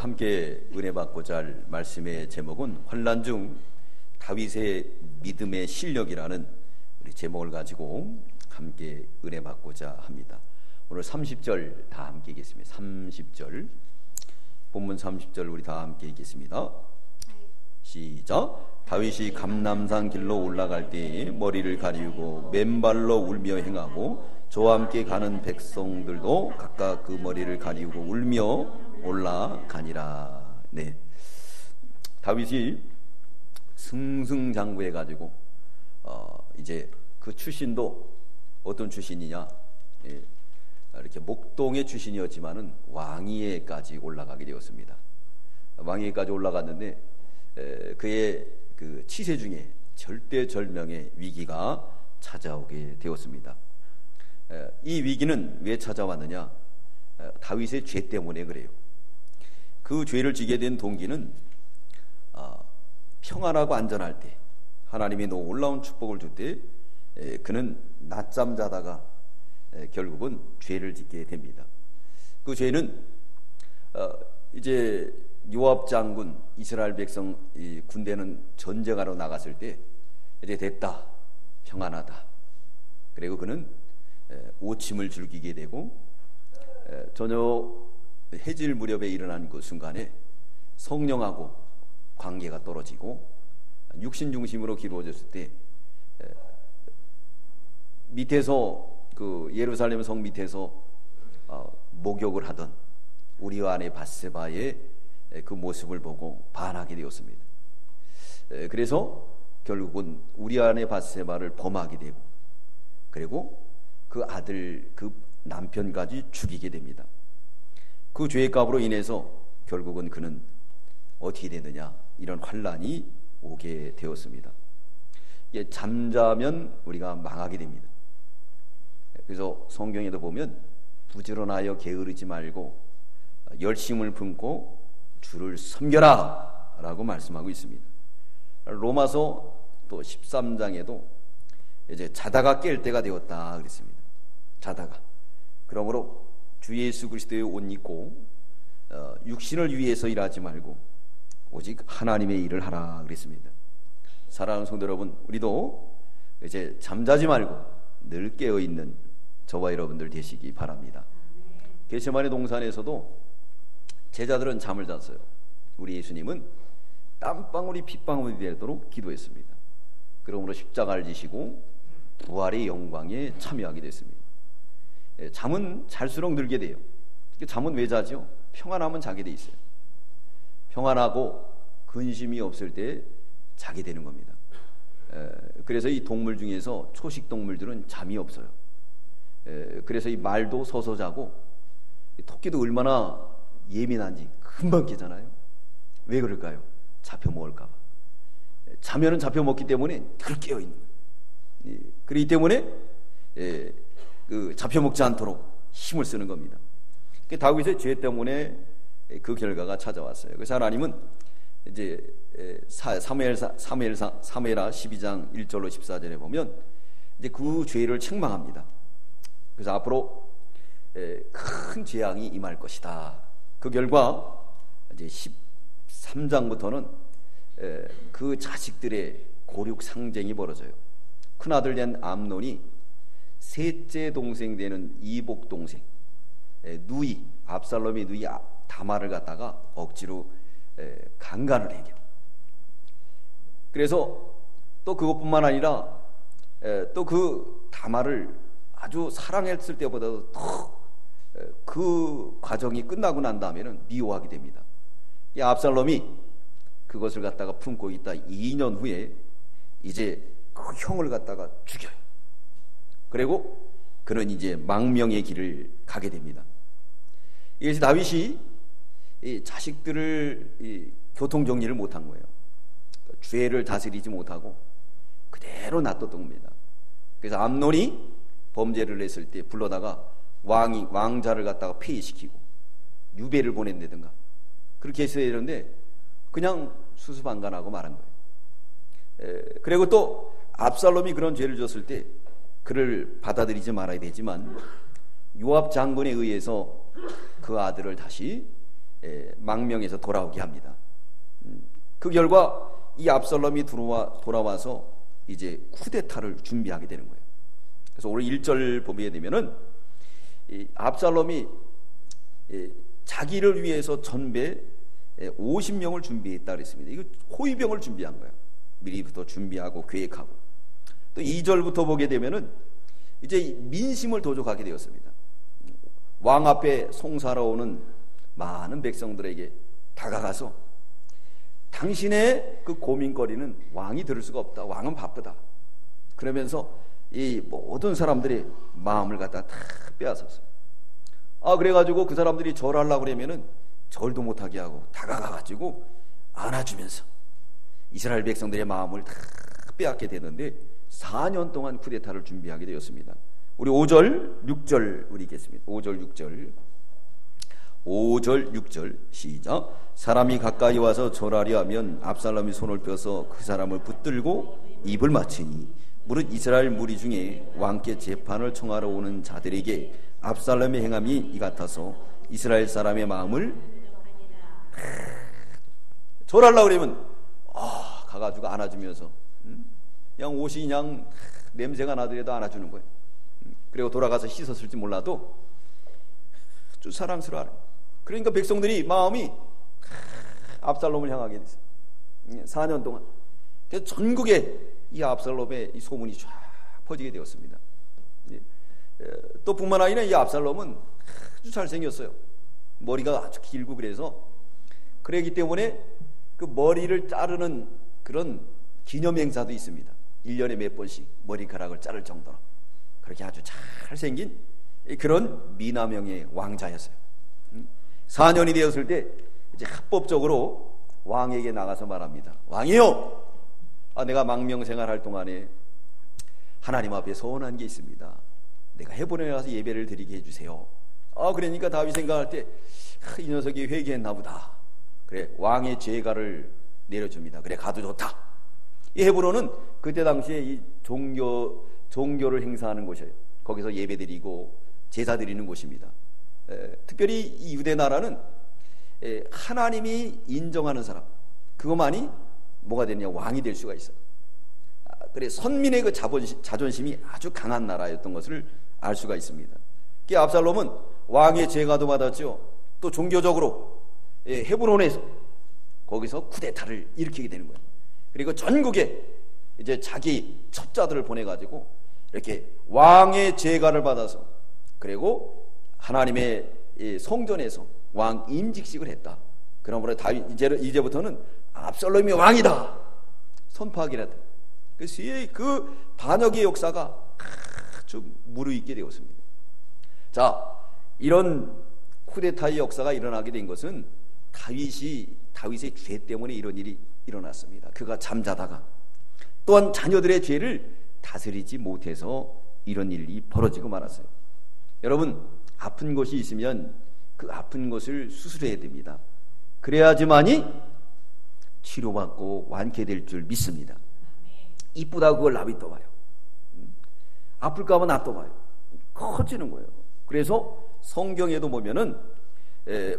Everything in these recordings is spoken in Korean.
함께 은혜 받고자 할 말씀의 제목은 환난 중 다윗의 믿음의 실력이라는 우리 제목을 가지고 함께 은혜 받고자 합니다. 오늘 30절 다 함께 읽겠습니다. 30절 본문 30절 우리 다 함께 읽겠습니다. 시작. 다윗이 감람산 길로 올라갈 때에 머리를 가리우고 맨발로 울며 행하고 저와 함께 가는 백성들도 각각 그 머리를 가리우고 울며 올라가니라. 네, 다윗이 승승장구해 가지고 이제 그 출신도 어떤 출신이냐, 이렇게 목동의 출신이었지만은 왕위에까지 올라가게 되었습니다. 왕위에까지 올라갔는데 그의 그 치세 중에 절대절명의 위기가 찾아오게 되었습니다. 이 위기는 왜 찾아왔느냐? 다윗의 죄 때문에 그래요. 그 죄를 지게 된 동기는 평안하고 안전할 때 하나님이 놀라운 축복을 줄 때 그는 낮잠 자다가 결국은 죄를 짓게 됩니다. 그 죄는 이제 요압 장군 이스라엘 백성 이 군대는 전쟁하러 나갔을 때 이제 됐다, 평안하다. 그리고 그는 오침을 즐기게 되고 저녁 해질 무렵에 일어난 그 순간에 성령하고 관계가 떨어지고 육신 중심으로 기루어졌을 때 밑에서 그 예루살렘 성 밑에서 목욕을 하던 우리와 아내 밧세바의 그 모습을 보고 반하게 되었습니다. 그래서 결국은 우리 아내 밧세바를 범하게 되고 그리고 그 아들 그 남편까지 죽이게 됩니다. 그 죄의 값으로 인해서 결국은 그는 어떻게 되느냐, 이런 환난이 오게 되었습니다. 잠자면 우리가 망하게 됩니다. 그래서 성경에도 보면 부지런하여 게으르지 말고 열심을 품고 주를 섬겨라 라고 말씀하고 있습니다. 로마서 또 13장에도 이제 자다가 깰 때가 되었다 그랬습니다. 자다가. 그러므로 주 예수 그리스도의 옷 입고 육신을 위해서 일하지 말고 오직 하나님의 일을 하라 그랬습니다. 사랑하는 성도 여러분, 우리도 이제 잠자지 말고 늘 깨어 있는 저와 여러분들 되시기 바랍니다. 겟세마네 동산에서도 제자들은 잠을 잤어요. 우리 예수님은 땀방울이 핏방울이 되도록 기도했습니다. 그러므로 십자가를 지시고 부활의 영광에 참여하게 됐습니다. 잠은 잘수록 늘게 돼요. 잠은 왜 자죠? 평안하면 자게 돼 있어요. 평안하고 근심이 없을 때 자게 되는 겁니다. 그래서 이 동물 중에서 초식 동물들은 잠이 없어요. 그래서 이 말도 서서 자고 토끼도 얼마나 예민한지 금방 깨잖아요. 왜 그럴까요? 잡혀먹을까 봐. 자면은 잡혀먹기 때문에 늘 깨어있는 거예요. 그렇기 때문에 그 잡혀먹지 않도록 힘을 쓰는 겁니다. 다윗의 죄 때문에 그 결과가 찾아왔어요. 그래서 하나님은 이제 사무엘하 12장 1절로 14절에 보면 이제 그 죄를 책망합니다. 그래서 앞으로 큰 재앙이 임할 것이다. 그 결과 이제 13장부터는 그 자식들의 고륙 상쟁이 벌어져요. 큰아들 된 암논이 셋째 동생 되는 이복 동생 누이, 압살롬의 누이 다말을 갖다가 억지로 강간을 해요. 그래서 또 그것뿐만 아니라 또 그 다말을 아주 사랑했을 때보다도 더 그 과정이 끝나고 난 다음에는 미워하게 됩니다. 이 압살롬이 그것을 갖다가 품고 있다 2년 후에 이제 그 형을 갖다가 죽여요. 그리고 그는 이제 망명의 길을 가게 됩니다. 그래서 다윗이 이 자식들을 교통 정리를 못한 거예요. 죄를 다스리지 못하고 그대로 놔뒀던 겁니다. 그래서 암논이 범죄를 했을 때 불러다가 왕자를 갖다가 폐위시키고 유배를 보낸다든가 그렇게 했어야 되는데 그냥 수수방관하고 말한 거예요. 그리고 또 압살롬이 그런 죄를 졌을 때 그를 받아들이지 말아야 되지만 요압 장군에 의해서 그 아들을 다시 망명해서 돌아오게 합니다. 그 결과 이 압살롬이 돌아와서 이제 쿠데타를 준비하게 되는 거예요. 그래서 오늘 1절 보게 되면은 이 압살롬이 자기를 위해서 전배 50명을 준비했다 그랬습니다. 이거 호위병을 준비한 거예요. 미리부터 준비하고 계획하고. 또 2절부터 보게 되면은 이제 민심을 도적하게 되었습니다. 왕 앞에 송사하러 오는 많은 백성들에게 다가가서 당신의 그 고민거리는 왕이 들을 수가 없다. 왕은 바쁘다. 그러면서 이 모든 사람들의 마음을 갖다 다 빼앗았어요. 그래가지고 그 사람들이 절하려고 그러면은 절도 못하게 하고 다가가가지고 안아주면서 이스라엘 백성들의 마음을 다 빼앗게 되는데 4년 동안 쿠데타를 준비하게 되었습니다. 우리 5절, 6절 우리 읽겠습니다. 5절, 6절 시작. 사람이 가까이 와서 절하려 하면 압살롬이 손을 펴서 그 사람을 붙들고 입을 맞추니 무릇 이스라엘 무리 중에 왕께 재판을 청하러 오는 자들에게 압살롬의 행함이 이 같아서 이스라엘 사람의 마음을 절하려고 그러면 가가지고 안아주면서 그냥 옷이 그냥 냄새가 나더라도 안아주는 거예요. 그리고 돌아가서 씻었을지 몰라도 아주 사랑스러워하는. 그러니까 백성들이 마음이 압살롬을 향하게 됐어요. 4년 동안. 그래서 전국에 이 압살롬의 이 소문이 쫙 퍼지게 되었습니다. 또 뿐만 아니라 이 압살롬은 아주 잘생겼어요. 머리가 아주 길고 그러기 때문에 그 머리를 자르는 그런 기념 행사도 있습니다. 1년에 몇 번씩 머리카락을 자를 정도로 그렇게 아주 잘생긴 그런 미남형의 왕자였어요. 4년이 되었을 때 이제 합법적으로 왕에게 나가서 말합니다. 왕이요, 내가 망명 생활할 동안에 하나님 앞에 서원한 게 있습니다. 내가 헤브론에 가서 예배를 드리게 해주세요. 그러니까 다윗이 생각할 때 이 녀석이 회개했나 보다. 그래, 왕의 죄가를 내려줍니다. 그래, 가도 좋다. 이 헤브론은 그때 당시에 이 종교를 행사하는 곳이에요. 거기서 예배 드리고 제사 드리는 곳입니다. 특별히 이 유대 나라는 하나님이 인정하는 사람, 그것만이 뭐가 되느냐, 왕이 될 수가 있어요. 그래, 선민의 그 자존심이 아주 강한 나라였던 것을 알 수가 있습니다. 압살롬은 왕의 제가도 받았죠. 또 종교적으로 헤브론에서 거기서 쿠데타를 일으키게 되는 거예요. 그리고 전국에 이제 자기 첩자들을 보내가지고 이렇게 왕의 제가를 받아서, 그리고 하나님의 성전에서 왕 임직식을 했다. 그러므로 다윗 이제부터는 압살롬이 왕이다 선포하기를 했다. 그래서 그 반역의 역사가 아주 무르익게 되었습니다. 자, 이런 쿠데타의 역사가 일어나게 된 것은 다윗의 죄 때문에 이런 일이 일어났습니다. 그가 잠자다가 또한 자녀들의 죄를 다스리지 못해서 이런 일이 벌어지고 말았어요. 여러분, 아픈 것이 있으면 그 아픈 것을 수술해야 됩니다. 그래야지만이 치료받고 완쾌될 줄 믿습니다. 이쁘다고 그걸 놔둬봐요. 아플까봐 놔둬봐요. 커지는 거예요. 그래서 성경에도 보면은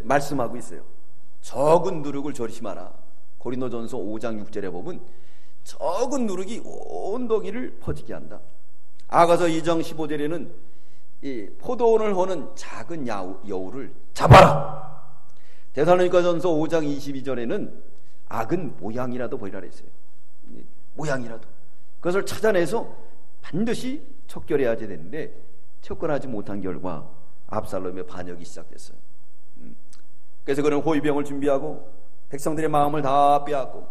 말씀하고 있어요. 적은 누룩을 조심하라. 고린도전서 5장 6절에 보면 적은 누룩이 온 덩이를 퍼지게 한다. 아가서 2장 15절에는 이 포도원을 허는 작은 여우를 잡아라. 데살로니가전서 5장 22절에는 악은 모양이라도 보이라 했어요. 모양이라도 그것을 찾아내서 반드시 척결해야 되는데 척결하지 못한 결과 압살롬의 반역이 시작됐어요. 그래서 그는 호위병을 준비하고 백성들의 마음을 다 빼앗고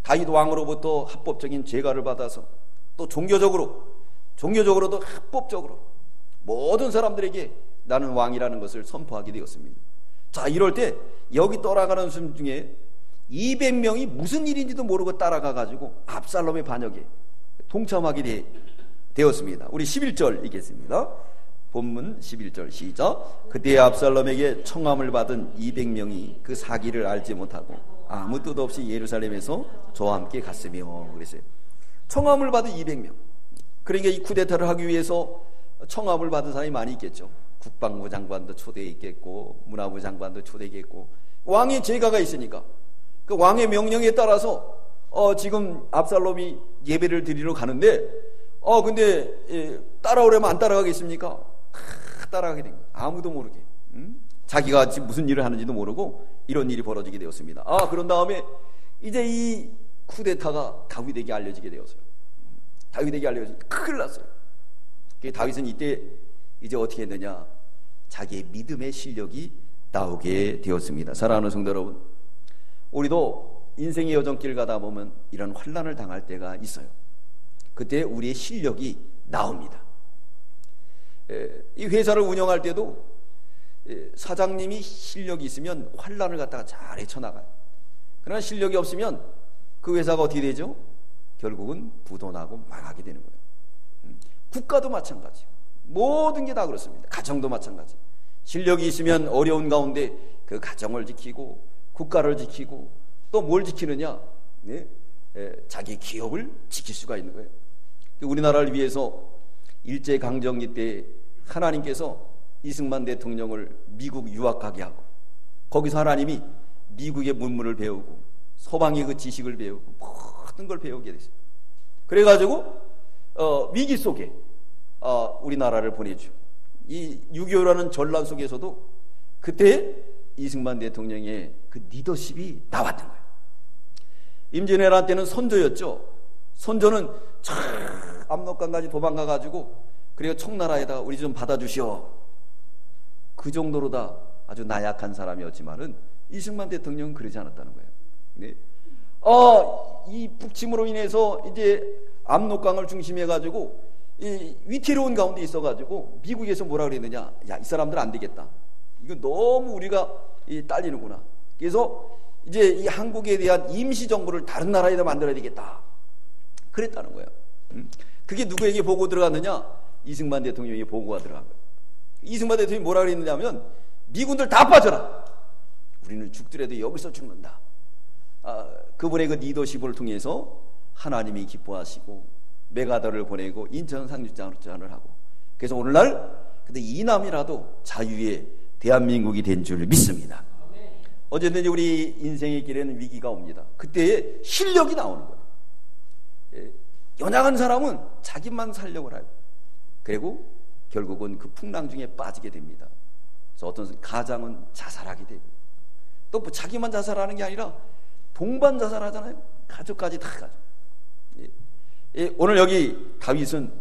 다윗 왕으로부터 합법적인 제가를 받아서 또 종교적으로도 합법적으로 모든 사람들에게 나는 왕이라는 것을 선포하게 되었습니다. 자, 이럴 때 여기 떠나가는 순 중에 200명이 무슨 일인지도 모르고 따라가가지고 압살롬의 반역에 동참하게 되었습니다. 우리 11절 읽겠습니다. 본문 11절 시작. 그때 압살롬에게 청함을 받은 200명이 그 사기를 알지 못하고 아무 뜻 없이 예루살렘에서 저와 함께 갔으며, 그랬어요. 청함을 받은 200명. 그러니까 이 쿠데타를 하기 위해서 청함을 받은 사람이 많이 있겠죠. 국방부 장관도 초대했겠고 문화부 장관도 초대했겠고 왕의 제가가 있으니까 그 왕의 명령에 따라서 지금 압살롬이 예배를 드리러 가는데 근데 따라오려면 안 따라가겠습니까? 따라가게 된 거예요. 아무도 모르게. 자기가 지금 무슨 일을 하는지도 모르고 이런 일이 벌어지게 되었습니다. 그런 다음에 이제 이 쿠데타가 다윗에게 알려지게 되었어요. 다윗에게 알려지니까 큰일 났어요. 다윗은 이때 이제 어떻게 했느냐, 자기의 믿음의 실력이 나오게 되었습니다. 사랑하는 성도 여러분, 우리도 인생의 여정길 가다 보면 이런 환난을 당할 때가 있어요. 그때 우리의 실력이 나옵니다. 이 회사를 운영할 때도 사장님이 실력이 있으면 환난을 갖다가 잘 헤쳐나가요. 그러나 실력이 없으면 그 회사가 어떻게 되죠? 결국은 부도나고 망하게 되는 거예요. 국가도 마찬가지고 모든 게 다 그렇습니다. 가정도 마찬가지. 실력이 있으면 어려운 가운데 그 가정을 지키고 국가를 지키고 또 뭘 지키느냐? 자기 기업을 지킬 수가 있는 거예요. 우리나라를 위해서 일제강점기 때 하나님께서 이승만 대통령을 미국 유학하게 하고 거기서 하나님이 미국의 문물을 배우고 서방의 그 지식을 배우고 모든 걸 배우게 됐어요. 그래가지고 위기 속에 우리나라를 보내죠. 이 6.25라는 전란 속에서도 그때 이승만 대통령의 그 리더십이 나왔던 거예요. 임진왜란 때는 선조였죠. 선조는 압록강까지 도망가가지고 그리고 청나라에다 우리 좀 받아주시오. 그 정도로 다 아주 나약한 사람이었지만은 이승만 대통령은 그러지 않았다는 거예요. 네. 이 북침으로 인해서 이제 압록강을 중심해가지고 이 위태로운 가운데 있어가지고 미국에서 뭐라 그랬느냐? 야, 이 사람들 안 되겠다. 이거 너무 우리가 딸리는구나. 그래서 이제 이 한국에 대한 임시 정부를 다른 나라에다 만들어야 되겠다. 그랬다는 거예요. 그게 누구에게 보고 들어갔느냐? 이승만 대통령에게 보고가 들어간 거예요. 이승만 대통령이 뭐라 그랬느냐면 미군들 다 빠져라. 우리는 죽더라도 여기서 죽는다. 그분의 그 리더십을 통해서 하나님이 기뻐하시고 메가더를 보내고 인천 상륙작전을 하고 그래서 오늘날 근데 이남이라도 자유의 대한민국이 된 줄 믿습니다. 언제든지 우리 인생의 길에는 위기가 옵니다. 그때의 실력이 나오는 거예요. 연약한 사람은 자기만 살려고 해요. 그리고 결국은 그 풍랑 중에 빠지게 됩니다. 그래서 어떤 가장은 자살하게 되고 또 뭐 자기만 자살하는 게 아니라 동반 자살하잖아요. 가족까지 다 가죠. 오늘 여기 다윗은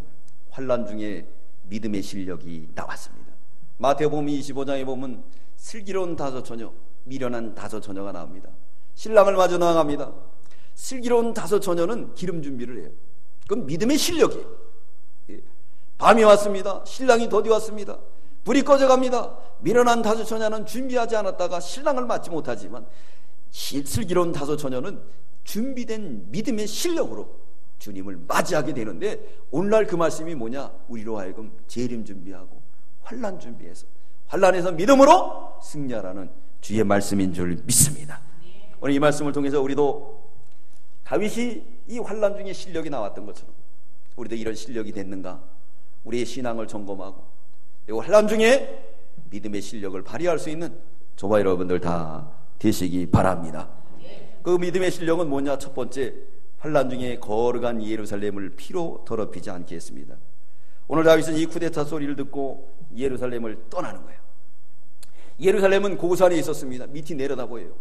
환난 중에 믿음의 실력이 나왔습니다. 마태복음 25장에 보면 슬기로운 다섯 처녀, 미련한 다섯 처녀가 나옵니다. 신랑을 마저 나갑니다. 슬기로운 다섯 처녀는 기름 준비를 해요. 그건 믿음의 실력이에요. 밤이 왔습니다. 신랑이 더디 왔습니다. 불이 꺼져갑니다. 미련한 다섯 처녀는 준비하지 않았다가 신랑을 맞지 못하지만 슬기로운 다섯 처녀는 준비된 믿음의 실력으로 주님을 맞이하게 되는데 오늘날 그 말씀이 뭐냐? 우리로 하여금 재림 준비하고 환난 준비해서 환난에서 믿음으로 승리하라는 주의 말씀인 줄 믿습니다. 오늘 이 말씀을 통해서 우리도 다윗이 이 환난 중에 실력이 나왔던 것처럼 우리도 이런 실력이 됐는가? 우리의 신앙을 점검하고 그리고 환난 중에 믿음의 실력을 발휘할 수 있는 저와 여러분들 다 되시기 바랍니다. 그 믿음의 실력은 뭐냐? 첫 번째, 환난 중에 거룩한 예루살렘을 피로 더럽히지 않게 했습니다. 오늘 다윗은 이 쿠데타 소리를 듣고 예루살렘을 떠나는 거예요. 예루살렘은 고산에 있었습니다. 밑이 내려다 보여요.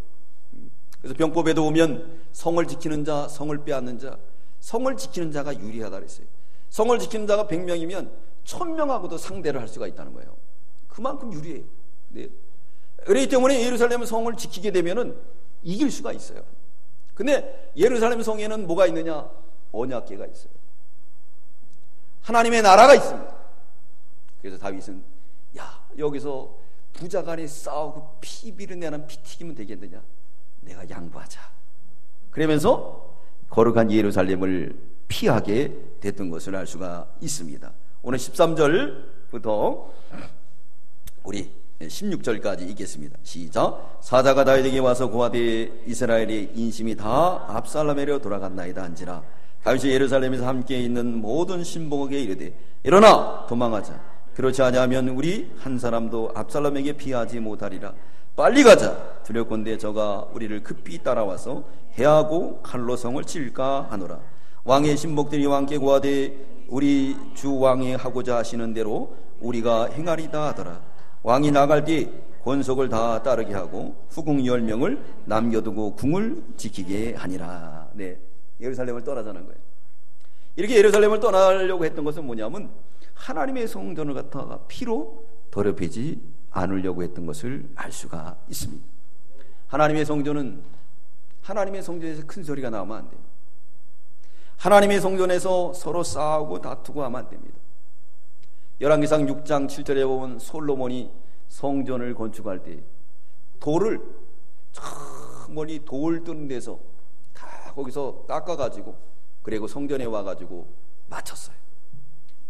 그래서 병법에도 오면 성을 지키는 자, 성을 빼앗는 자, 성을 지키는 자가 유리하다 그랬어요. 성을 지키는 자가 100명이면 1000명하고도 상대를 할 수가 있다는 거예요. 그만큼 유리해요. 네. 그렇기 때문에 예루살렘 성을 지키게 되면은 이길 수가 있어요. 근데 예루살렘 성에는 뭐가 있느냐? 언약궤가 있어요. 하나님의 나라가 있습니다. 그래서 다윗은 여기서 부자간에 싸우고 피 비린내는 피 튀기면 되겠느냐? 내가 양보하자. 그러면서 거룩한 예루살렘을 피하게 됐던 것을 알 수가 있습니다. 오늘 13절부터 우리 16절까지 읽겠습니다. 시작. 사자가 다윗에게 와서 고하되 이스라엘의 인심이 다 압살롬에로 돌아갔나이다 한지라. 다윗이 예루살렘에서 함께 있는 모든 신복에게 이르되 일어나 도망하자. 그렇지 아니하면 우리 한 사람도 압살롬에게 피하지 못하리라. 빨리 가자. 두렵건대 저가 우리를 급히 따라와서 해하고 칼로 성을 칠까 하노라. 왕의 신복들이 왕께 고하되 우리 주 왕이 하고자 하시는 대로 우리가 행하리다 하더라. 왕이 나갈 때 권속을 다 따르게 하고 후궁 10명을 남겨두고 궁을 지키게 하니라. 네, 예루살렘을 떠나자는 거예요. 이렇게 예루살렘을 떠나려고 했던 것은 뭐냐면 하나님의 성전을 갖다가 피로 더럽히지 않으려고 했던 것을 알 수가 있습니다. 하나님의 성전은 하나님의 성전에서 큰 소리가 나오면 안 돼요. 하나님의 성전에서 서로 싸우고 다투고 하면 안 됩니다. 열왕기상 6장 7절에 보면 솔로몬이 성전을 건축할 때 돌을 저 멀리 돌 뜨는 데서 다 거기서 깎아가지고 그리고 성전에 와가지고 맞췄어요.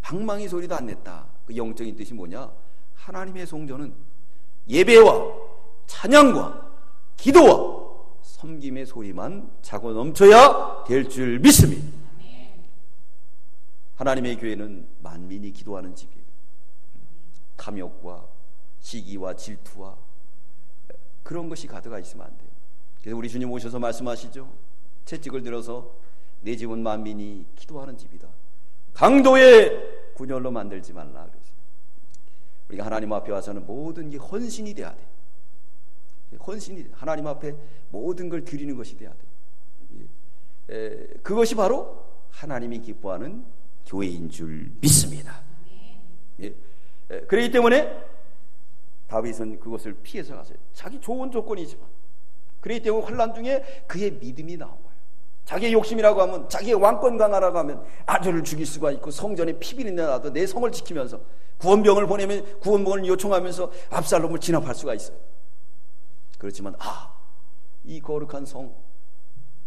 방망이 소리도 안 냈다. 그 영적인 뜻이 뭐냐? 하나님의 성전은 예배와 찬양과 기도와 섬김의 소리만 차고 넘쳐야 될 줄 믿습니다. 하나님의 교회는 만민이 기도하는 집이에요. 탐욕과 시기와 질투와 그런 것이 가득하 있으면 안 돼요. 그래서 우리 주님 오셔서 말씀하시죠. 채찍을 들어서 내 집은 만민이 기도하는 집이다. 강도의 분열로 만들지 말라 그랬어요. 우리가 하나님 앞에 와서는 모든 게 헌신이 돼야 돼. 헌신이 돼. 하나님 앞에 모든 걸 드리는 것이 돼야 돼. 그것이 바로 하나님이 기뻐하는 교회인 줄 믿습니다. 그렇기 때문에 다윗은 그것을 피해서 갔어요. 자기 좋은 조건이지만 그렇기 때문에 환난 중에 그의 믿음이 나온 거예요. 자기의 욕심이라고 하면, 자기의 왕권 강화라고 하면 아들을 죽일 수가 있고 성전에 피비린내 나도 내 성을 지키면서 구원병을 보내면 구원병을 요청하면서 압살롬을 진압할 수가 있어요. 그렇지만 이 거룩한 성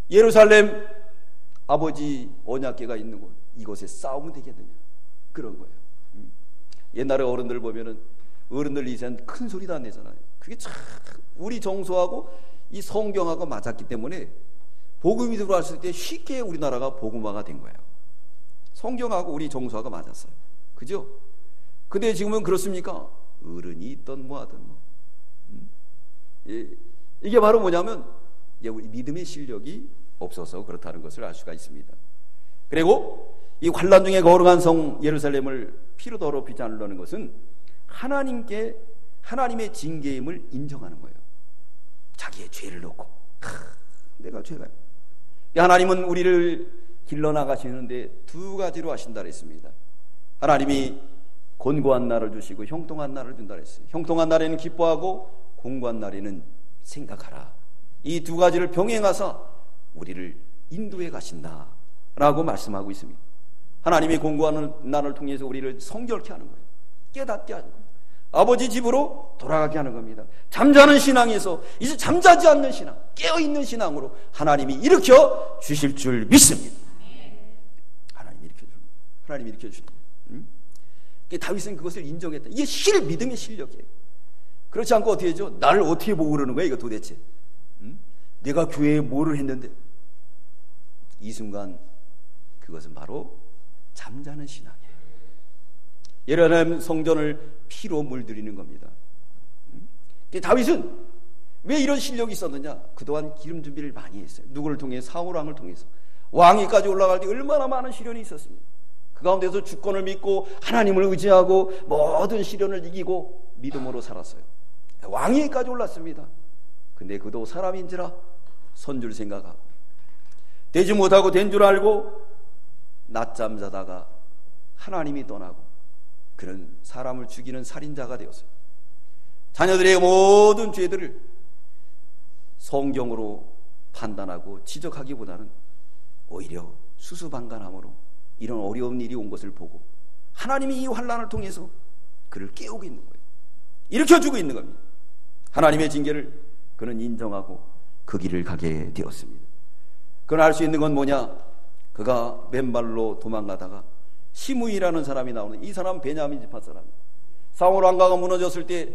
예루살렘 아버지 언약궤가 있는 곳, 이곳에 싸우면 되겠느냐, 그런 거예요. 옛날에 어른들 보면은 어른들 이제는 큰 소리도 안 내잖아요. 그게 참 우리 정서하고 이 성경하고 맞았기 때문에 복음이 들어왔을 때 쉽게 우리나라가 복음화가 된 거예요. 성경하고 우리 정서하고 맞았어요. 그죠? 근데 지금은 그렇습니까? 어른이 있던 뭐하든 이게 바로 뭐냐면 우리 믿음의 실력이 없어서 그렇다는 것을 알 수가 있습니다. 그리고 이 환난 중에 거룩한 성 예루살렘을 피로 더럽히지 않으려는 것은 하나님의 징계임을 인정하는 거예요. 자기의 죄를 놓고 내가 죄가 하나님은 우리를 길러나가시는데 두 가지로 하신다 그랬습니다. 하나님이 곤고한 날을 주시고 형통한 날을 준다 그랬어요. 형통한 날에는 기뻐하고 공고한 날에는 생각하라. 이 두 가지를 병행하사 우리를 인도해 가신다 라고 말씀하고 있습니다. 하나님이 공고한 날을 통해서 우리를 성결케 하는 거예요. 깨닫게 하는 거예요. 아버지 집으로 돌아가게 하는 겁니다. 잠자는 신앙에서 이제 잠자지 않는 신앙, 깨어있는 신앙으로 하나님이 일으켜 주실 줄 믿습니다. 하나님이 일으켜 주신 거예요. 다윗은 그것을 인정했다. 이게 믿음의 실력이에요. 그렇지 않고 어떻게 하죠? 나를 어떻게 보고 그러는 거야 이거 도대체? 내가 교회에 뭐를 했는데? 이 순간 그것은 바로 잠자는 신앙이에요. 예루살렘 성전을 피로 물들이는 겁니다. 다윗은 왜 이런 실력이 있었느냐? 그동안 기름 준비를 많이 했어요. 누구를 통해? 사울 왕을 통해서. 왕위까지 올라갈 때 얼마나 많은 시련이 있었습니다. 그 가운데서 주권을 믿고 하나님을 의지하고 모든 시련을 이기고 믿음으로 살았어요. 왕위까지 올랐습니다. 근데 그도 사람인지라 선줄 생각하고 되지 못하고 된 줄 알고 낮잠 자다가 하나님이 떠나고 그런 사람을 죽이는 살인자가 되었어요. 자녀들의 모든 죄들을 성경으로 판단하고 지적하기보다는 오히려 수수방관함으로 이런 어려운 일이 온 것을 보고 하나님이 이 환난을 통해서 그를 깨우고 있는 거예요. 일으켜주고 있는 겁니다. 하나님의 징계를 그는 인정하고 그 길을 가게 되었습니다. 그는 알 수 있는 건 뭐냐? 그가 맨발로 도망가다가 시므이라는 사람이 나오는, 이 사람은 베냐민 지파 사람이에요. 사울 왕가가 무너졌을 때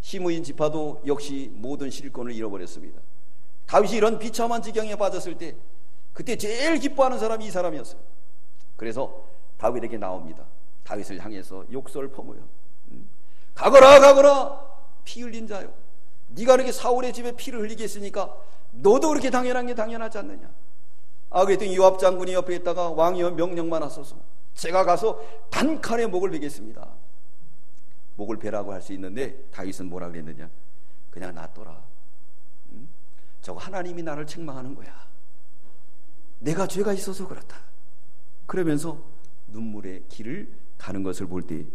시므인 지파도 역시 모든 실권을 잃어버렸습니다. 다윗이 이런 비참한 지경에 빠졌을 때 그때 제일 기뻐하는 사람이 이 사람이었어요. 그래서 다윗에게 나옵니다. 다윗을 향해서 욕설 퍼부어요. 가거라 가거라 피 흘린 자요, 네가 그렇게 사울의 집에 피를 흘리게 했으니까 너도 그렇게 당연한 게 당연하지 않느냐. 그랬더니 요압 장군이 옆에 있다가 왕이여 명령만 하소서. 제가 가서 단칼에 목을 베겠습니다. 목을 베라고 할 수 있는데 다윗은 뭐라 그랬느냐. 그냥 놔둬라. 저거 하나님이 나를 책망하는 거야. 내가 죄가 있어서 그렇다. 그러면서 눈물의 길을 가는 것을 볼 때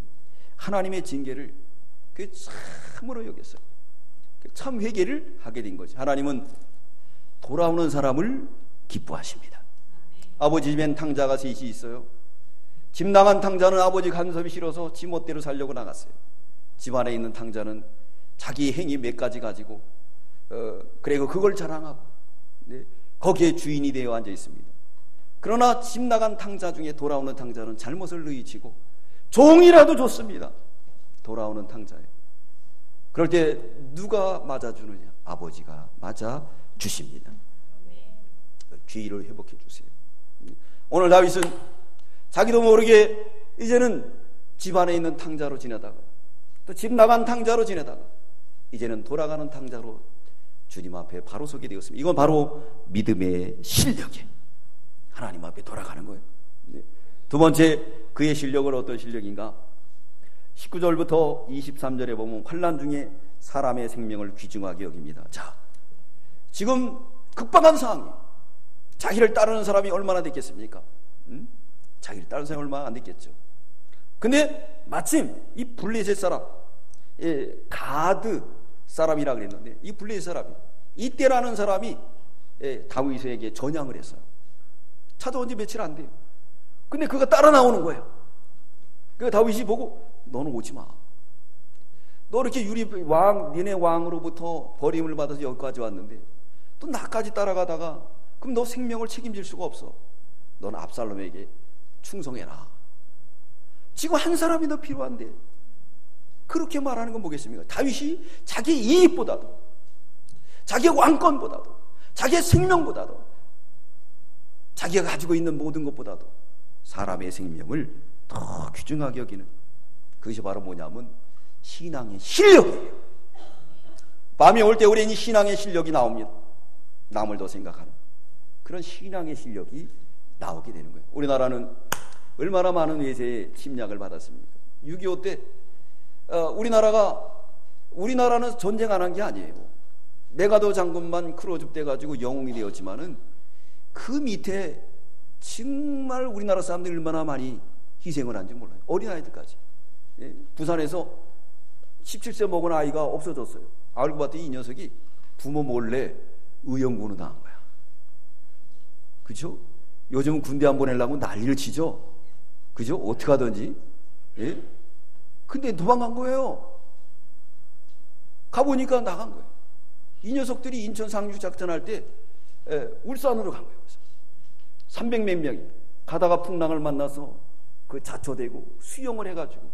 하나님의 징계를 그 참으로 여겼어요. 참 회개를 하게 된 거지. 하나님은 돌아오는 사람을 기뻐하십니다. 아버지 집엔 탕자가 셋이 있어요. 집 나간 탕자는 아버지 간섭이 싫어서 지 멋대로 살려고 나갔어요. 집 안에 있는 탕자는 자기 행위 몇 가지 가지고 그리고 그걸 자랑하고 거기에 주인이 되어 앉아 있습니다. 그러나 집 나간 탕자 중에 돌아오는 탕자는 잘못을 누이치고 종이라도 줬습니다. 돌아오는 탕자에. 그럴 때 누가 맞아주느냐? 아버지가 맞아주십니다. 죄의를 회복해 주세요. 오늘 다윗은 자기도 모르게 이제는 집 안에 있는 탕자로 지내다가 또 집 나간 탕자로 지내다가 이제는 돌아가는 탕자로 주님 앞에 바로 서게 되었습니다. 이건 바로 믿음의 실력이에요. 하나님 앞에 돌아가는 거예요. 두 번째, 그의 실력은 어떤 실력인가? 19절부터 23절에 보면 환난 중에 사람의 생명을 귀중하게 여깁니다. 자, 지금 급박한 상황이에요. 자기를 따르는 사람이 얼마나 됐겠습니까? 자기를 따르는 사람이 얼마나 안 됐겠죠. 근데 마침 이 블레셋 사람, 가드 사람이라 그랬는데 이 블레셋 사람이 이때라는 사람이 다윗에게 전향을 했어요. 찾아온 지 며칠 안 돼요. 근데 그가 따라 나오는 거예요. 그러니까 다윗이 보고 너는 오지 마. 너 이렇게 니네 왕으로부터 버림을 받아서 여기까지 왔는데 또 나까지 따라가다가 그럼 너 생명을 책임질 수가 없어. 너는 압살롬에게 충성해라. 지금 한 사람이 더 필요한데 그렇게 말하는 건 뭐겠습니까? 다윗이 자기 이익보다도 자기의 왕권보다도 자기의 생명보다도 자기가 가지고 있는 모든 것보다도 사람의 생명을 더 귀중하게 여기는, 그것이 바로 뭐냐면 신앙의 실력이에요. 밤이 올 때 우리는 신앙의 실력이 나옵니다. 남을 더 생각하는 그런 신앙의 실력이 나오게 되는 거예요. 우리나라는 얼마나 많은 외세의 침략을 받았습니까? 6.25 때 우리나라는 전쟁 안 한 게 아니에요. 메가더 장군만 크루즈 돼 가지고 영웅이 되었지만은 그 밑에 정말 우리나라 사람들이 얼마나 많이 희생을 한지 몰라요. 어린아이들까지. 부산에서 17세 먹은 아이가 없어졌어요. 알고 봤더니 이 녀석이 부모 몰래 의형군을 당한 거야. 그죠? 요즘은 군대 안 보내려고 난리를 치죠. 그죠? 어떻게 하든지. 예? 근데 도망간 거예요. 가보니까 나간 거예요. 이 녀석들이 인천 상륙 작전할 때 울산으로 간 거예요. 300몇 명이 가다가 풍랑을 만나서 그 자초되고 수영을 해가지고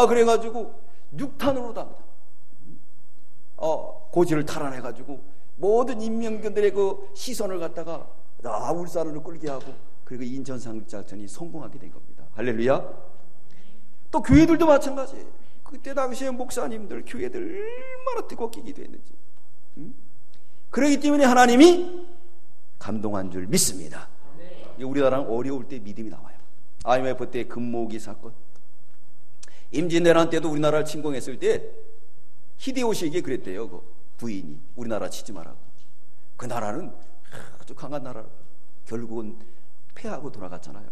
그래가지고 6탄으로 다 고지를 탈환해가지고 모든 인명견들의 그 시선을 갖다가 울산으로 끌게 하고 그리고 인천 상륙 작전이 성공하게 된 겁니다. 할렐루야. 또 교회들도 마찬가지예요. 그때 당시에 목사님들 교회들 얼마나 뜨겁게 기도했는지. 그렇기 때문에 하나님이 감동한 줄 믿습니다. 우리나라는 어려울 때 믿음이 나와요. IMF 때 금모으기 사건, 임진왜란 때도 우리나라를 침공했을 때 히데요시에게 그랬대요. 그 부인이 우리나라 치지 말라고. 그 나라는 아주 강한 나라로 결국은 패하고 돌아갔잖아요.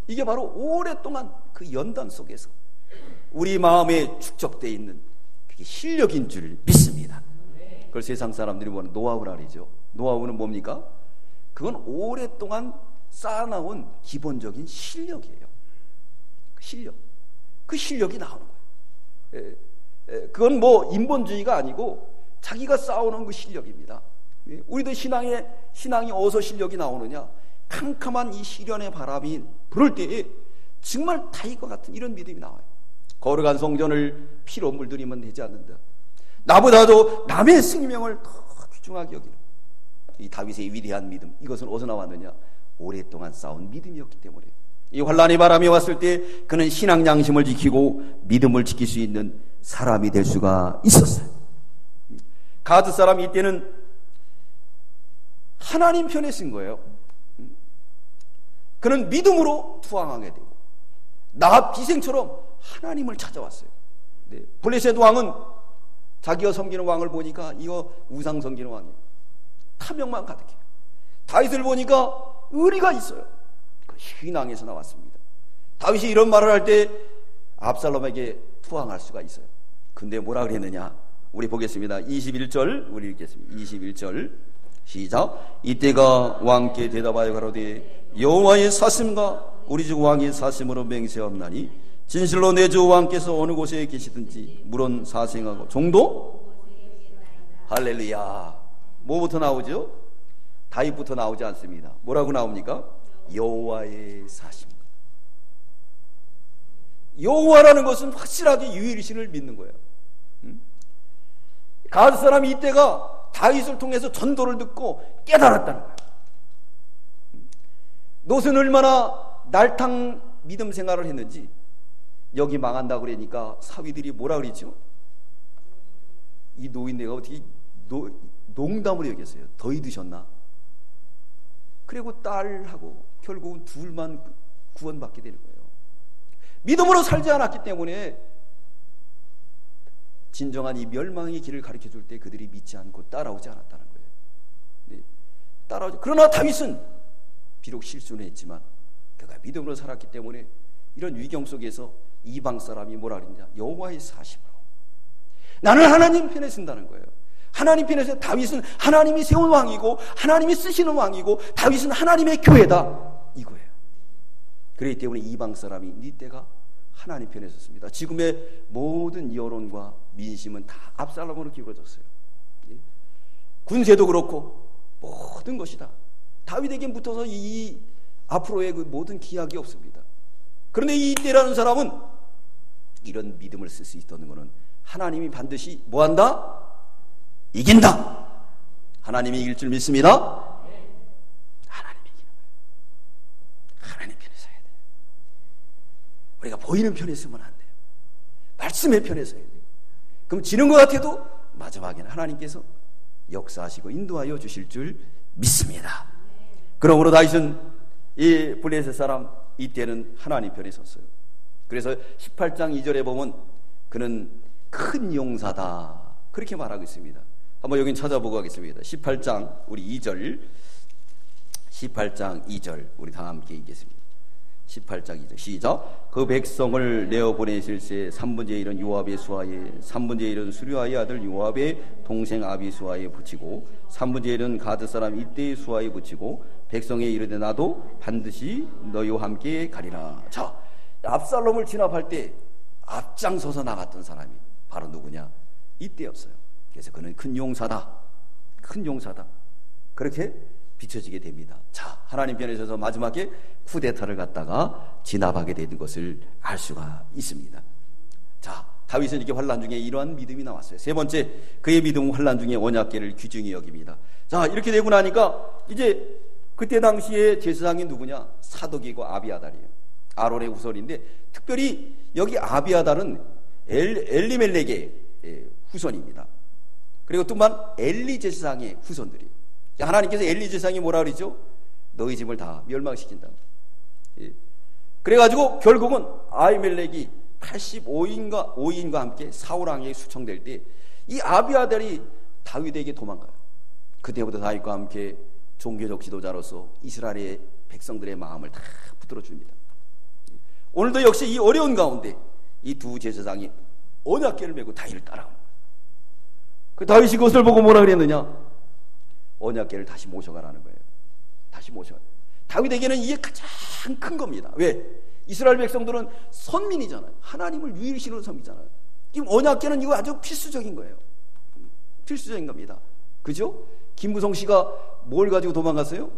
이게 바로 오랫동안 그 연단 속에서 우리 마음에 축적되어 있는 그게 실력인 줄 믿습니다. 그걸 세상 사람들이 보는 노하우라 그러죠. 노하우는 뭡니까? 그건 오랫동안 쌓아나온 기본적인 실력이에요. 실력. 그 실력이 나오는 거예요. 그건 뭐 인본주의가 아니고 자기가 쌓아오는 그 실력입니다. 우리도 신앙이 어디서 실력이 나오느냐? 캄캄한 이 시련의 바람이 불을 때에 정말 다윗과 같은 이런 믿음이 나와요. 거룩한 성전을 피로 물들이면 되지 않는다. 나보다도 남의 생명을 더 귀중하게 여기는 이 다윗의 위대한 믿음, 이것은 어디서 나왔느냐? 오랫동안 쌓은 믿음이었기 때문에 이 환난의 바람이 왔을 때 그는 신앙 양심을 지키고 믿음을 지킬 수 있는 사람이 될 수가 있었어요. 가드 사람 이때는 하나님 편에 쓴 거예요. 그는 믿음으로 투항하게 되고 나합 기생처럼 하나님을 찾아왔어요. 네. 블레셋 왕은 자기가 섬기는 왕을 보니까 이거 우상 섬기는 왕이에요. 탐욕만 가득해요. 다윗을 보니까 의리가 있어요. 그 신앙에서 나왔습니다. 다윗이 이런 말을 할 때 압살롬에게 투항할 수가 있어요. 근데 뭐라 그랬느냐? 우리 보겠습니다. 21절 우리 읽겠습니다. 21절 시작. 이때가 왕께 대답하여 가로되 여호와의 사심과 우리 주 왕의 사심으로 맹세하옵나니 진실로 내 주 왕께서 어느 곳에 계시든지 물론 사생하고 종도 할렐루야. 뭐부터 나오죠? 다윗부터 나오지 않습니다. 뭐라고 나옵니까? 여호와의 사심. 여호와라는 것은 확실하게 유일신을 믿는 거예요. 가드 사람이 이때가 다윗을 통해서 전도를 듣고 깨달았다는 거예요. 롯은 얼마나 날탕 믿음 생활을 했는지 여기 망한다고 그러니까 사위들이 뭐라 그랬죠? 이 노인네가 어떻게 농담으로 여겼어요. 더위 드셨나? 그리고 딸하고 결국은 둘만 구원받게 되는 거예요. 믿음으로 살지 않았기 때문에 진정한 이 멸망의 길을 가르쳐 줄 때 그들이 믿지 않고 따라오지 않았다는 거예요. 네. 따라오지. 그러나 다윗은 비록 실수는 했지만 그가 믿음으로 살았기 때문에 이런 위경 속에서 이방 사람이 뭐라 그랬냐? 여호와의 사심으로. 나는 하나님 편에 쓴다는 거예요. 하나님 편에서 다윗은 하나님이 세운 왕이고 하나님이 쓰시는 왕이고 다윗은 하나님의 교회다 이거예요. 그렇기 때문에 이방 사람이 네 때가 하나님 편에 섰습니다. 지금의 모든 여론과 민심은 다 압살롬으로 기울어졌어요. 군세도 그렇고 모든 것이 다 다윗에게 붙어서 이 앞으로의 그 모든 기약이 없습니다. 그런데 이때라는 사람은 이런 믿음을 쓸 수 있다는 것은 하나님이 반드시 뭐한다? 이긴다. 하나님이 이길 줄 믿습니다. 하나님이 이기는 거예요. 하나님 편에 서야 돼요. 우리가 보이는 편에 서면 안 돼요. 말씀의 편에 서야 돼요. 그럼 지는 것 같아도 마지막에는 하나님께서 역사하시고 인도하여 주실 줄 믿습니다. 그러므로 다윗은 이 블레셋 사람 이때는 하나님 편에 섰어요. 그래서 18장 2절에 보면 그는 큰 용사다 그렇게 말하고 있습니다. 한번 여긴 찾아보고 하겠습니다. 18장 우리 2절 18장 2절 우리 다 함께 읽겠습니다. 18장 2절 시작. 그 백성을 내어보내실 새 3분의 1은 요압의 수하에 3분의 1은 수류아의 아들 요압의 동생 아비수하에 붙이고 3분의 1은 가드 사람 이때의 수하에 붙이고 백성에 이르되 나도 반드시 너희와 함께 가리라. 자, 압살롬을 진압할 때 앞장서서 나갔던 사람이 바로 누구냐? 이때였어요. 그래서 그는 큰 용사다. 큰 용사다. 그렇게 비춰지게 됩니다. 자, 하나님 편에 서서 마지막에 쿠데타를 갖다가 진압하게 되는 것을 알 수가 있습니다. 자, 다윗은 이렇게 환난 중에 이러한 믿음이 나왔어요. 세 번째, 그의 믿음은 환난 중에 언약궤를 귀중히 여깁니다. 자, 이렇게 되고 나니까 이제 그때 당시에 제사장이 누구냐? 사독이고 아비아달이에요. 아론의 후손인데 특별히 여기 아비아달은 엘리멜렉의 후손입니다. 그리고 또한 엘리 제사장의 후손들이. 하나님께서 엘리 제사장이 뭐라 그러죠? 너희 집을 다 멸망시킨다. 그래가지고 결국은 아히멜렉이 85인과 함께 사울왕에게 수청될 때 이 아비아달이 다윗에게 도망가요. 그때부터 다윗과 함께 종교적 지도자로서 이스라엘의 백성들의 마음을 다 붙들어 줍니다. 오늘도 역시 이 어려운 가운데 이 두 제사장이 언약궤를 메고 다윗을 따라오는 거예요. 그 다윗이 그것을 보고 뭐라 그랬느냐? 언약궤를 다시 모셔가라는 거예요. 다시 모셔가. 다윗에게는 이게 가장 큰 겁니다. 왜? 이스라엘 백성들은 선민이잖아요. 하나님을 유일신으로 섬기잖아요. 지금 언약궤는 이거 아주 필수적인 거예요. 필수적인 겁니다. 그죠? 김무성 씨가 뭘 가지고 도망갔어요?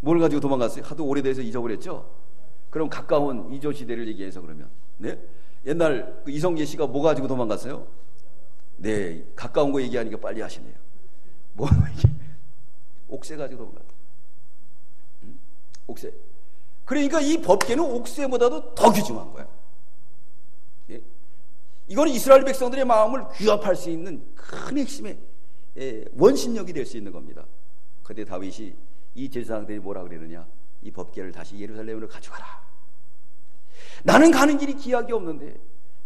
뭘 가지고 도망갔어요? 하도 오래돼서 잊어버렸죠? 그럼 가까운 이조 시대를 얘기해서 그러면 네? 옛날 그 이성계 씨가 뭐 가지고 도망갔어요? 네, 가까운 거 얘기하니까 빨리 하시네요. 뭐 이게 옥새 가지고 도망갔어요. 옥새. 그러니까 이 법궤는 옥새보다도 더 귀중한 거예요. 예? 이거는 이스라엘 백성들의 마음을 규합할 수 있는 큰 핵심의 원심력이 될 수 있는 겁니다. 그때 다윗이 이 제사장들이 뭐라 그러느냐, 이 법궤를 다시 예루살렘으로 가져가라. 나는 가는 길이 기약이 없는데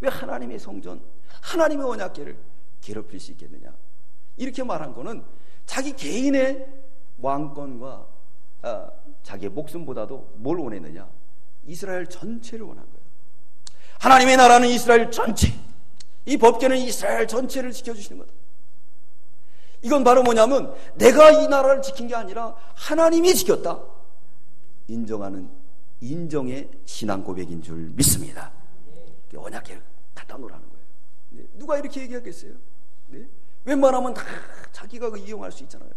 왜 하나님의 성전, 하나님의 언약궤를 괴롭힐 수 있겠느냐. 이렇게 말한 거는 자기 개인의 왕권과 자기의 목숨보다도 뭘 원했느냐, 이스라엘 전체를 원한 거예요. 하나님의 나라는 이스라엘 전체, 이 법궤는 이스라엘 전체를 지켜주시는 거다. 이건 바로 뭐냐면 내가 이 나라를 지킨 게 아니라 하나님이 지켰다 인정하는 인정의 신앙 고백인 줄 믿습니다. 언약궤를 갖다 놓으라는 거예요. 네. 누가 이렇게 얘기하겠어요? 네? 웬만하면 다 자기가 이용할 수 있잖아요.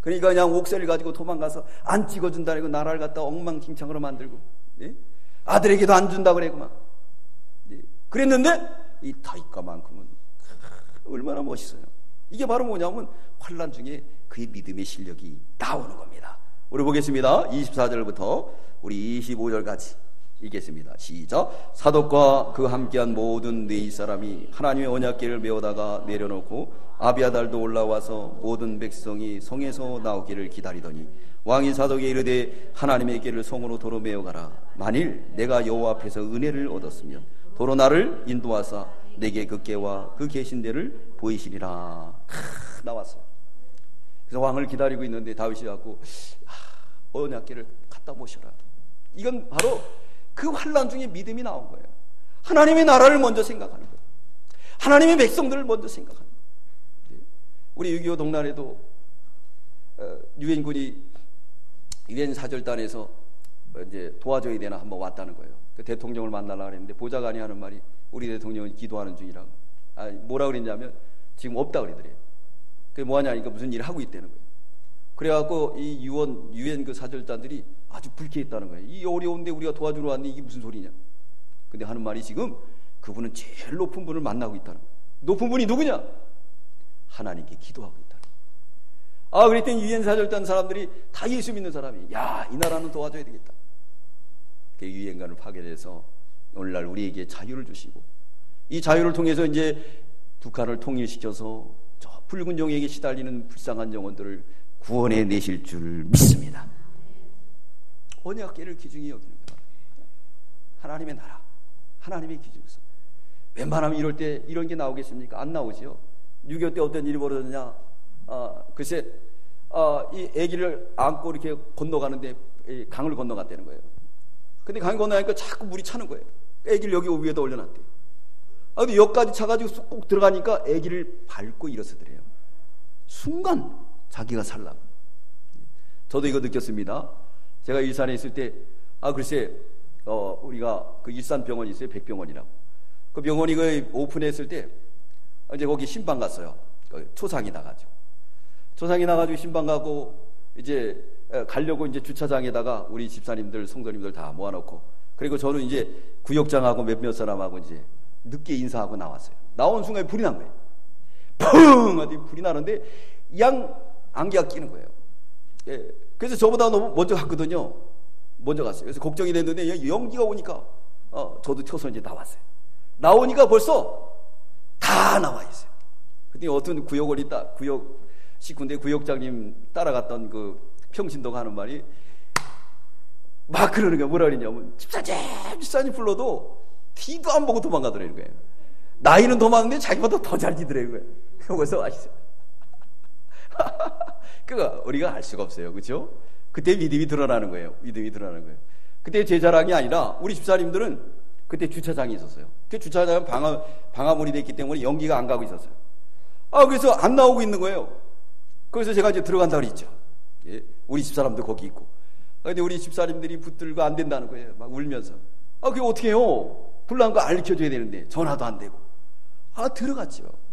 그러니까 그냥 옥새를 가지고 도망가서 안 찍어준다고 나라를 갖다 엉망진창으로 만들고, 네? 아들에게도 안 준다 그랬구만. 네? 그랬는데 이 다윗가만큼은 얼마나 멋있어요. 이게 바로 뭐냐면 환난 중에 그의 믿음의 실력이 나오는 겁니다. 우리 보겠습니다. 24절부터 우리 25절까지 읽겠습니다. 시작. 사독과 그 함께한 모든 네 사람이 하나님의 언약궤를 메어다가 내려놓고 아비아달도 올라와서 모든 백성이 성에서 나오기를 기다리더니 왕이 사독에 이르되 하나님의 궤를 성으로 도로 메어가라. 만일 내가 여호와 앞에서 은혜를 얻었으면 도로 나를 인도하사 내게 그 궤와 그 계신 데를 보이시리라. 나왔어요. 그래서 왕을 기다리고 있는데 다윗이 갖고 언약궤를 갖다 모셔라. 이건 바로 그 환난 중에 믿음이 나온 거예요. 하나님의 나라를 먼저 생각하는 거예요. 하나님의 백성들을 먼저 생각하는 거예요. 우리 6.25 동란에도 유엔군이 유엔 사절단에서 이제 도와줘야 되나 한번 왔다는 거예요. 그 대통령을 만나려고 했는데 보좌관이 하는 말이 우리 대통령은 기도하는 중이라고. 뭐라 그랬냐면 지금 없다 그러더래요. 그게 뭐하냐니까 무슨 일을 하고 있다는 거예요. 그래갖고 이 유엔 그 사절단들이 아주 불쾌했다는 거예요. 이 어려운데 우리가 도와주러 왔는데 이게 무슨 소리냐. 근데 하는 말이 지금 그분은 제일 높은 분을 만나고 있다는 거예요. 높은 분이 누구냐? 하나님께 기도하고 있다는 거예요. 그랬더니 유엔 사절단 사람들이 다 예수 믿는 사람이 이 나라는 도와줘야 되겠다. 그 유엔관을 파견해서 오늘날 우리에게 자유를 주시고 이 자유를 통해서 이제 북한을 통일시켜서 저 붉은 종에게 시달리는 불쌍한 영혼들을 구원해 내실 줄 믿습니다. 언약궤를 기중히 여기는 거예요. 하나님의 나라, 하나님의 기준에서 웬만하면 이럴 때 이런 게 나오겠습니까? 안 나오죠. 6.25 때 어떤 일이 벌어졌냐? 글쎄, 이 아기를 안고 이렇게 건너가는데 강을 건너갔다는 거예요. 근데 강 건너가니까 자꾸 물이 차는 거예요. 아기를 여기 위에다 올려놨대요. 근데 여기까지 차가지고 꼭 들어가니까 아기를 밟고 일어서더래요. 순간 자기가 살라고. 저도 이거 느꼈습니다. 제가 일산에 있을 때, 글쎄, 우리가 그 일산병원이 있어요. 백병원이라고. 그 병원이 그 오픈했을 때, 이제 거기 신방 갔어요. 초상이 나가지고. 초상이 나가지고 신방 가고, 이제 가려고 이제 주차장에다가 우리 집사님들, 성도님들 다 모아놓고, 그리고 저는 이제 구역장하고 몇몇 사람하고 이제 늦게 인사하고 나왔어요. 나온 순간에 불이 난 거예요. 펑! 하더니 불이 나는데, 안개가 끼는 거예요. 예. 그래서 저보다 너무 먼저 갔거든요. 먼저 갔어요. 그래서 걱정이 됐는데 연기가 오니까 저도 쳐서 이제 나왔어요. 나오니까 벌써 다 나와 있어요. 근데 어떤 구역 식구인데 구역장님 따라갔던 그 평신도가 하는 말이 막 그러는 거예요. 뭐라 그러냐면 집사님 불러도 뒤도 안 보고 도망가더라는 거예요. 나이는 더 많은데 자기보다 더 잘 지더라고요. 그래서 아시죠? 그거 우리가 알 수가 없어요. 그렇죠? 그때 믿음이 드러나는 거예요. 믿음이 드러나는 거예요. 그때 제 자랑이 아니라 우리 집사님들은 그때 주차장이 있었어요. 그 주차장은 방화문이 됐기 때문에 연기가 안 가고 있었어요. 그래서 안 나오고 있는 거예요. 그래서 제가 이제 들어간다고 그랬죠. 예? 우리 집사람도 거기 있고. 근데 우리 집사님들이 붙들고 안 된다는 거예요. 막 울면서. 그게 어떻게 해요? 불난 거 알려줘야 되는데 전화도 안 되고. 들어갔죠.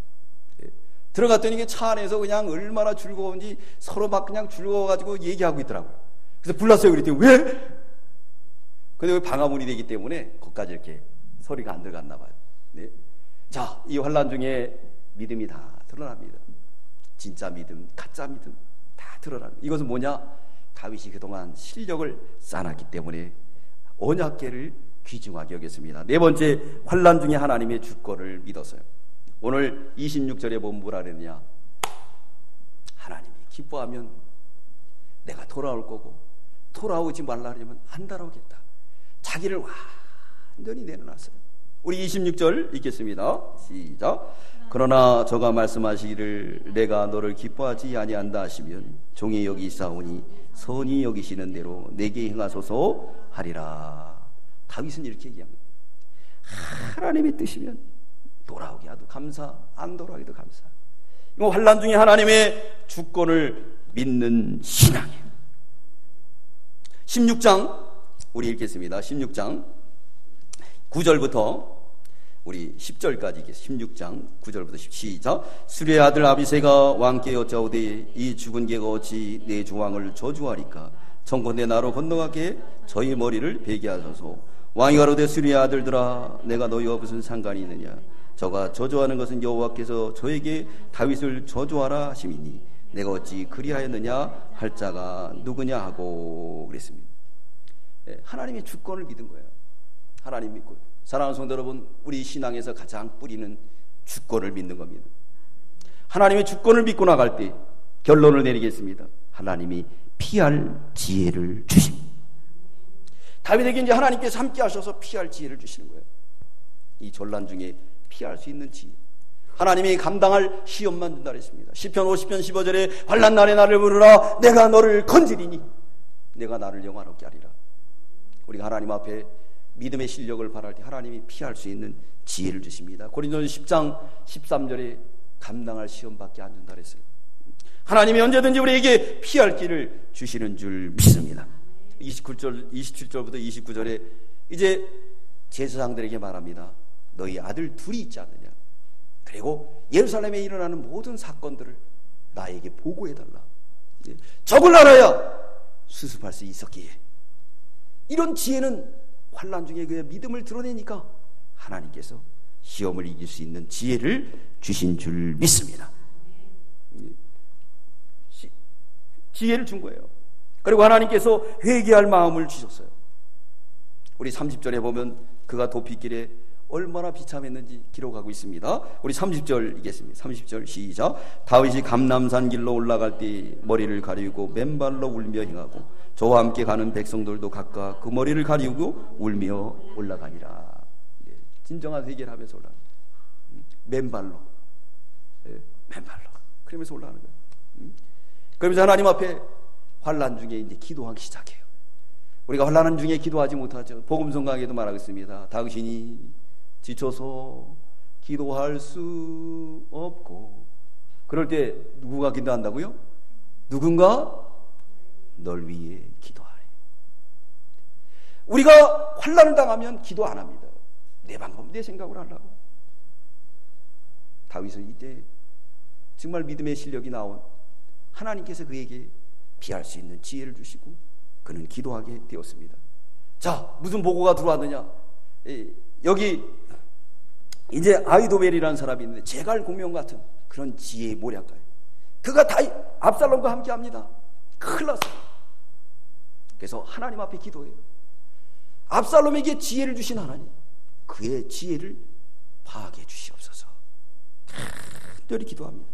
들어갔더니 이게 차 안에서 그냥 얼마나 즐거운지 서로 막 그냥 즐거워가지고 얘기하고 있더라고요. 그래서 불렀어요. 그랬더니 왜? 근데 방화문이 되기 때문에 거기까지 이렇게 소리가 안 들어갔나 봐요. 네. 자, 이 환난 중에 믿음이 다 드러납니다. 진짜 믿음, 가짜 믿음 다 드러나는. 이것은 뭐냐? 다윗이 그동안 실력을 쌓아놨기 때문에 언약궤를 귀중하게 여겼습니다. 네 번째, 환난 중에 하나님의 주권을 믿었어요. 오늘 26절에 보면 뭐라 그랬느냐? 하나님이 기뻐하면 내가 돌아올 거고 돌아오지 말라 그러면 안 돌아오겠다. 자기를 완전히 내려놨어요. 우리 26절 읽겠습니다. 시작. 그러나 저가 말씀하시기를 내가 너를 기뻐하지 아니한다 하시면 종이 여기 있사오니 선히 여기시는 대로 내게 행하소서 하리라. 다윗은 이렇게 얘기합니다. 하나님의 뜻이면 돌아오게 하도 감사, 안 돌아오기도 감사. 이거 환난 중에 하나님의 주권을 믿는 신앙이에요. 16장 우리 읽겠습니다. 16장 9절부터 우리 10절까지 읽겠습니다. 16장 9절부터 10절 시작. 수레의 아들 아비새가 왕께 여짜오되 이 죽은 개가 어찌 내 주왕을 저주하리까? 청컨대 나로 건너가게 저희 머리를 베게 하소서. 왕이 가로되 수레의 아들들아 내가 너희와 무슨 상관이 있느냐? 저가 저주하는 것은 여호와께서 저에게 다윗을 저주하라 하심이니 내가 어찌 그리하였느냐 할 자가 누구냐 하고 그랬습니다. 하나님의 주권을 믿은 거예요. 하나님 믿고. 사랑하는 성도 여러분, 우리 신앙에서 가장 뿌리는 주권을 믿는 겁니다. 하나님의 주권을 믿고 나갈 때 결론을 내리겠습니다. 하나님이 피할 지혜를 주십니다. 다윗에게 이제 하나님께서 함께 하셔서 피할 지혜를 주시는 거예요. 이 전란 중에 피할 수 있는 지혜. 하나님이 감당할 시험만 준다 그랬습니다. 시편 50편 15절에 환난 날에 나를 부르라 내가 너를 건지리니 내가 나를 영화롭게 하리라. 우리가 하나님 앞에 믿음의 실력을 바랄 때 하나님이 피할 수 있는 지혜를 주십니다. 고린도전서 10장 13절에 감당할 시험밖에 안 준다 그랬어요. 하나님이 언제든지 우리에게 피할 길을 주시는 줄 믿습니다. 27절부터 29절에 이제 제사장들에게 말합니다. 너희 아들 둘이 있지 않느냐? 그리고 예루살렘에 일어나는 모든 사건들을 나에게 보고해달라. 적을 알아야 수습할 수 있었기에. 이런 지혜는 환난 중에 그의 믿음을 드러내니까 하나님께서 시험을 이길 수 있는 지혜를 주신 줄 믿습니다. 지혜를 준 거예요. 그리고 하나님께서 회개할 마음을 주셨어요. 우리 30절에 보면 그가 도피길에 얼마나 비참했는지 기록하고 있습니다. 우리 30절 읽겠습니다. 30절 시작. 다윗이 감람산 길로 올라갈 때 머리를 가리우고 맨발로 울며 행하고 저와 함께 가는 백성들도 각각 그 머리를 가리우고 울며 올라가니라. 진정한 회개를 하면서 올라가는 거예요. 맨발로. 맨발로. 그러면서 올라가는 거예요. 그러면서 하나님 앞에 환난 중에 이제 기도하기 시작해요. 우리가 환난 중에 기도하지 못하죠. 복음성강에도 말하겠습니다. 당신이 지쳐서 기도할 수 없고. 그럴 때 누구가 기도한다고요? 누군가 널 위해 기도하래. 우리가 환난을 당하면 기도 안 합니다. 내 방법, 내 생각으로 하려고. 다윗은 이때 정말 믿음의 실력이 나온 하나님께서 그에게 피할 수 있는 지혜를 주시고 그는 기도하게 되었습니다. 자, 무슨 보고가 들어왔느냐? 여기 이제 아히도벨이라는 사람이 있는데 제갈 공명 같은 그런 지혜의 모략가예요. 그가 압살롬과 함께 합니다. 큰일 났어요. 그래서 하나님 앞에 기도해요. 압살롬에게 지혜를 주신 하나님, 그의 지혜를 파악해 주시옵소서. 간절히 기도합니다.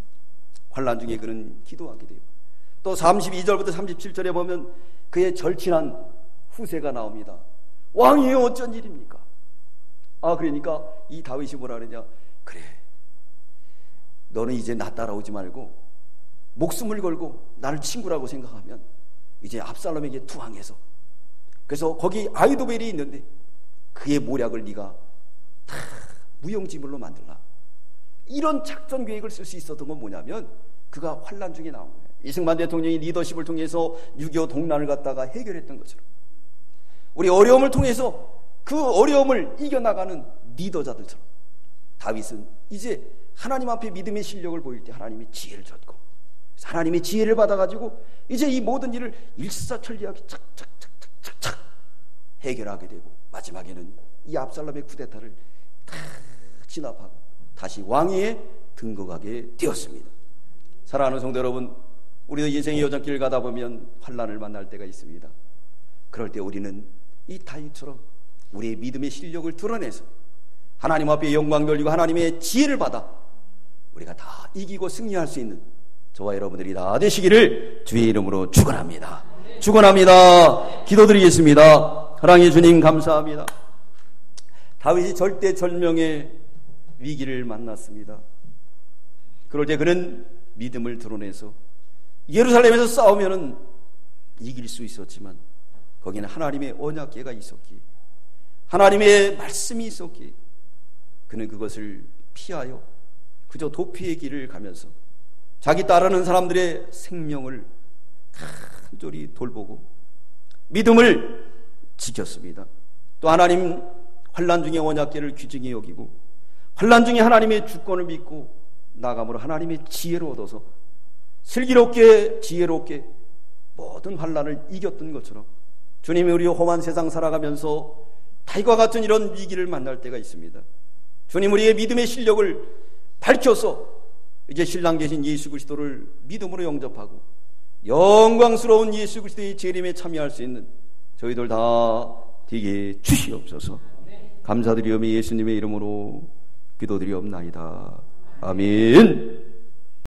환난 중에 그는 기도하게 돼요. 또 32절부터 37절에 보면 그의 절친한 후세가 나옵니다. 왕이여 어쩐 일입니까? 그러니까 이 다윗이 뭐라 그러냐? 그래, 너는 이제 나 따라오지 말고 목숨을 걸고 나를 친구라고 생각하면 이제 압살롬에게 투항해서, 그래서 거기 아히도벨이 있는데 그의 모략을 네가 다 무용지물로 만들라. 이런 작전 계획을 쓸 수 있었던 건 뭐냐면 그가 환난 중에 나온 거예요. 이승만 대통령이 리더십을 통해서 6.25 동란을 갖다가 해결했던 것처럼 우리 어려움을 통해서 그 어려움을 이겨나가는 리더자들처럼 다윗은 이제 하나님 앞에 믿음의 실력을 보일 때 하나님의 지혜를 줬고, 하나님의 지혜를 받아가지고 이제 이 모든 일을 일사천리하게 착착착착착 해결하게 되고, 마지막에는 이 압살롬의 쿠데타를 다 진압하고 다시 왕위에 등극하게 되었습니다. 사랑하는 성도 여러분, 우리도 인생의 여정길을 가다 보면 환난을 만날 때가 있습니다. 그럴 때 우리는 이 다윗처럼 우리의 믿음의 실력을 드러내서 하나님 앞에 영광 돌리고 하나님의 지혜를 받아 우리가 다 이기고 승리할 수 있는 저와 여러분들이 다 되시기를 주의 이름으로 축원합니다. 축원합니다. 기도드리겠습니다. 사랑의 주님 감사합니다. 다윗이 절대절명의 위기를 만났습니다. 그럴 때 그는 믿음을 드러내서 예루살렘에서 싸우면은 이길 수 있었지만 거기는 하나님의 언약궤가 있었기에 하나님의 말씀이 있었기에 그는 그것을 피하여 그저 도피의 길을 가면서 자기 따르는 사람들의 생명을 간절히 돌보고 믿음을 지켰습니다. 또 하나님 환난 중에 언약궤를 귀중히 여기고 환난 중에 하나님의 주권을 믿고 나감으로 하나님의 지혜를 얻어서 슬기롭게 지혜롭게 모든 환난을 이겼던 것처럼 주님이 우리 험한 세상 살아가면서 다윗과 같은 이런 위기를 만날 때가 있습니다. 주님 우리의 믿음의 실력을 밝혀서 이제 신랑 되신 예수 그리스도를 믿음으로 영접하고 영광스러운 예수 그리스도의 재림에 참여할 수 있는 저희들 다 되게 주시옵소서. 감사드리오며 예수님의 이름으로 기도드리옵나이다. 아멘.